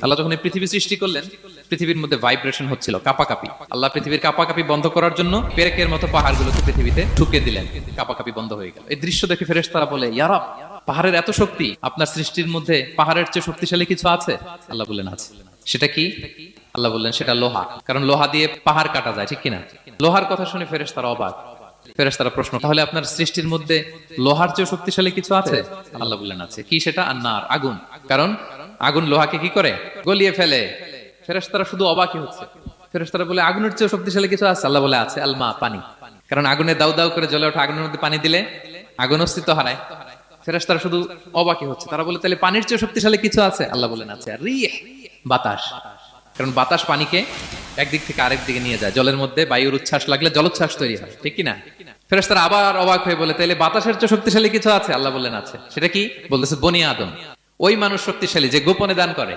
আল্লাহ যখন এই পৃথিবী সৃষ্টি করলেন, পৃথিবীর মধ্যে ভাইব্রেশন হচ্ছিল, কাঁপাকাঁপি। আল্লাহ পৃথিবীর কাঁপাকাঁপি বন্ধ করার জন্য পেরেকের মতো পাহাড়গুলোকে পৃথিবীতে ঠুকে দিলেন, কাঁপাকাঁপি বন্ধ হয়ে গেল। এই দৃশ্য দেখে ফেরেশতারা বলে, ইয়া রব, পাহাড়ের এত শক্তি, আপনার সৃষ্টির মধ্যে পাহাড়ের চেয়ে শক্তিশালী কিছু আছে? আল্লাহ বললেন আছে। সেটা কি? আল্লাহ বললেন সেটা লোহা, কারণ লোহা দিয়ে পাহাড় কাটা যায়, ঠিক কিনা? লোহার কথা শুনে ফেরেশতারা অবাক। ফেরেশতারা প্রশ্ন, তাহলে আপনার সৃষ্টির মধ্যে লোহার চেয়ে শক্তিশালী কিছু আছে? আল্লাহ বললেন আছে। কি সেটা? আন্নার, আগুন। কারণ আগুন লোহাকে কি করে? গলিয়ে ফেলে। ফেরেশতারা শুধু অবাকই হচ্ছে। ফেরেশতারা বলে, আগুনের চেয়ে শক্তিশালী কিছু আছে? আল্লাহ বলে আছে, আলমা, পানি। কারণ আগুনে দাউ দাউ করে জ্বলে ওঠা আগুনের মধ্যে পানি দিলে আগুন অস্তিত্ব হারায়। ফেরেশতারা শুধু অবাকই হচ্ছে। তারা বলে, তাহলে পানির চেয়ে শক্তিশালী কিছু আছে? আল্লাহ বলেন আছে, রিহ, বাতাস। কারণ বাতাস পানিকে একদিক থেকে আরেক দিকে নিয়ে যায়। জলের মধ্যে বায়ুর উচ্ছ্বাস লাগলে জলোচ্ছ্বাস তৈরি হয়, ঠিক কিনা? ফেরেশতারা আবার অবাক হয়ে বলে, তাহলে বাতাসের চেয়ে শক্তিশালী কিছু আছে? আল্লাহ বললেন আছে। সেটা কি? বলতেছে বনি আদম। ওই মানুষ শক্তিশালী যে গোপনে দান করে।